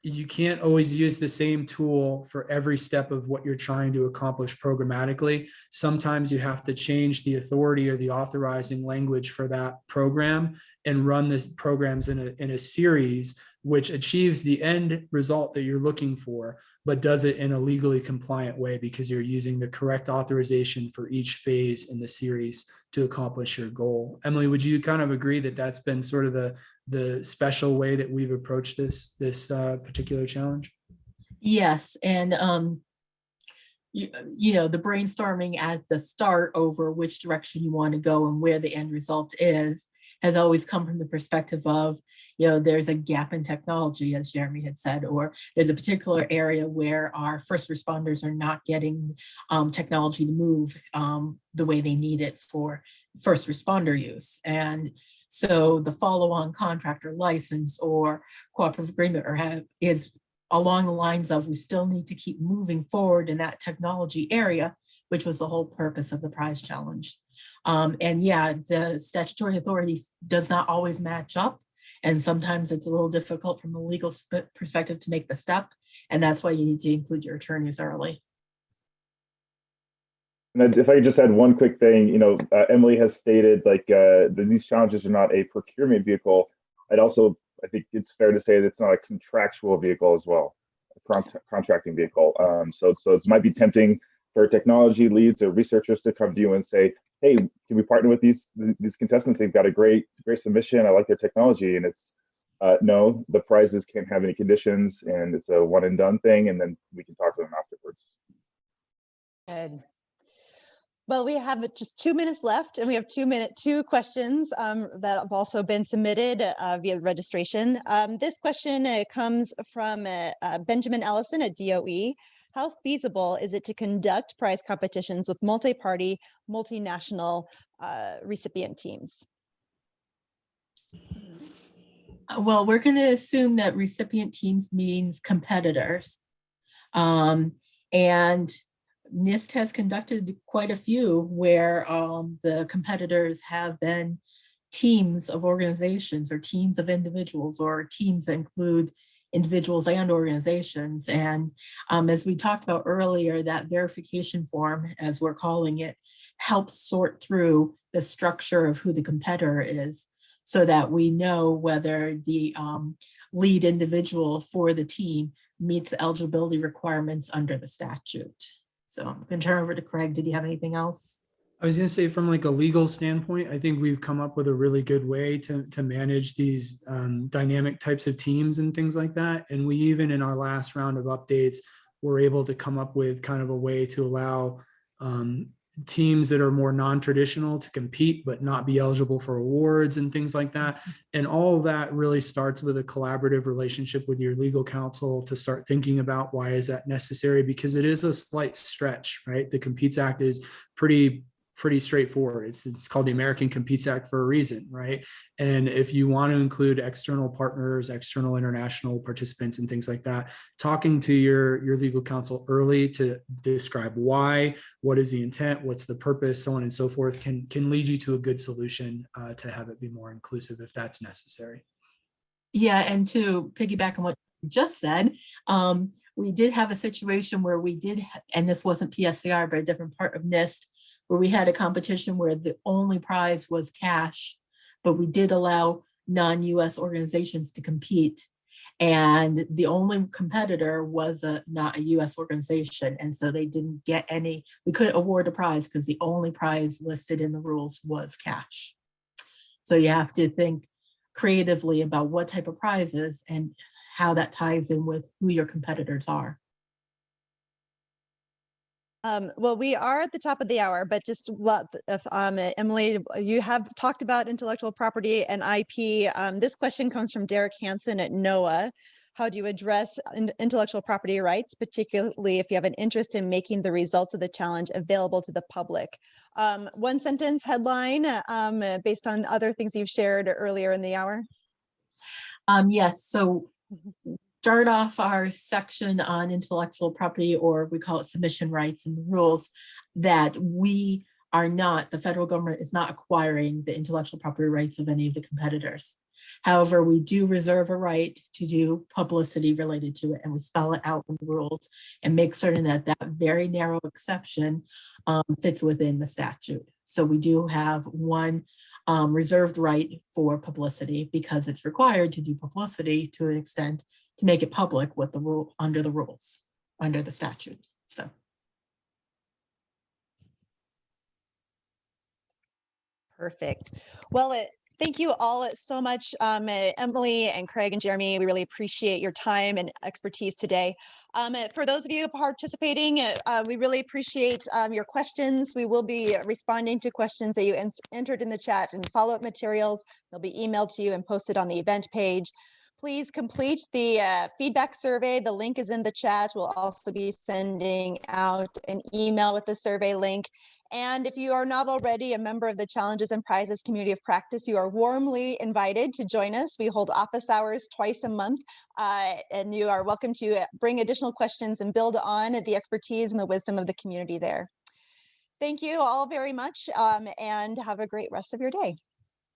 you can't always use the same tool for every step of what you're trying to accomplish programmatically. Sometimes you have to change the authority or the authorizing language for that program and run the programs in a series which achieves the end result that you're looking for, but does it in a legally compliant way because you're using the correct authorization for each phase in the series to accomplish your goal. Emily, would you kind of agree that that's been sort of the special way that we've approached this particular challenge? Yes, and the brainstorming at the start over which direction you want to go and where the end result is has always come from the perspective of, there's a gap in technology, as Jeremy had said, or there's a particular area where our first responders are not getting technology to move the way they need it for first responder use. And so the follow-on contract or license or cooperative agreement is along the lines of, we still need to keep moving forward in that technology area, which was the whole purpose of the prize challenge. And yeah, the statutory authority does not always match up. And sometimes it's a little difficult from a legal perspective to make the step. And that's why you need to include your attorneys early. And if I could just add one quick thing, Emily has stated that these challenges are not a procurement vehicle. I think it's fair to say that it's not a contractual vehicle as well, a contracting vehicle. So it might be tempting for technology leads or researchers to come to you and say, hey, can we partner with these contestants? They've got a great submission. I like their technology. And it's no, the prizes can't have any conditions, and it's a one and done thing. And then we can talk to them afterwards. Good. Well, we have just 2 minutes left, and we have two questions that have also been submitted via registration. This question comes from Benjamin Ellison at DOE. How feasible is it to conduct prize competitions with multi-party, multinational recipient teams? Well, we're going to assume that recipient teams means competitors. And NIST has conducted quite a few where the competitors have been teams of organizations or teams of individuals or teams that include, individuals and organizations. And as we talked about earlier, that verification form, as we're calling it, helps sort through the structure of who the competitor is so that we know whether the lead individual for the team meets the eligibility requirements under the statute. So I'm going to turn over to Craig. Did you have anything else? I was going to say, from like a legal standpoint, I think we've come up with a really good way to manage these dynamic types of teams and things like that. And we even in our last round of updates, were able to come up with kind of a way to allow teams that are more non-traditional to compete but not be eligible for awards and things like that. And all of that really starts with a collaborative relationship with your legal counsel to start thinking about why is that necessary, because it is a slight stretch, right? The Competes Act is pretty straightforward. It's called the American Competes Act for a reason, right? And if you want to include external partners, external international participants and things like that, talking to your legal counsel early to describe why, what is the intent, what's the purpose, so on and so forth, can lead you to a good solution to have it be more inclusive if that's necessary. Yeah, and to piggyback on what you just said, we did have a situation where we did, and this wasn't PSCR, but a different part of NIST, where we had a competition where the only prize was cash, but we did allow non-US organizations to compete. And the only competitor was not a US organization. And so they didn't get any, we couldn't award a prize because the only prize listed in the rules was cash. So you have to think creatively about what type of prizes and how that ties in with who your competitors are. Well, we are at the top of the hour, but just Emily, you have talked about intellectual property and IP. This question comes from Derek Hansen at NOAA. How do you address intellectual property rights, particularly if you have an interest in making the results of the challenge available to the public? One sentence headline based on other things you've shared earlier in the hour. Yes, so start off our section on intellectual property, or we call it submission rights and the rules, that we are not, the federal government is not acquiring the intellectual property rights of any of the competitors. However, we do reserve a right to do publicity related to it, and we spell it out in the rules and make certain that that very narrow exception fits within the statute. So we do have one reserved right for publicity because it's required to do publicity to an extent to make it public with the rule under the rules, under the statute. So. Perfect. Well, thank you all so much, Emily and Craig and Jeremy. We really appreciate your time and expertise today. For those of you participating, we really appreciate your questions. We will be responding to questions that you entered in the chat and follow-up materials. They'll be emailed to you and posted on the event page. Please complete the feedback survey. The link is in the chat. We'll also be sending out an email with the survey link. And if you are not already a member of the Challenges and Prizes Community of Practice, you are warmly invited to join us. We hold office hours twice a month, and you are welcome to bring additional questions and build on the expertise and the wisdom of the community there. Thank you all very much, and have a great rest of your day.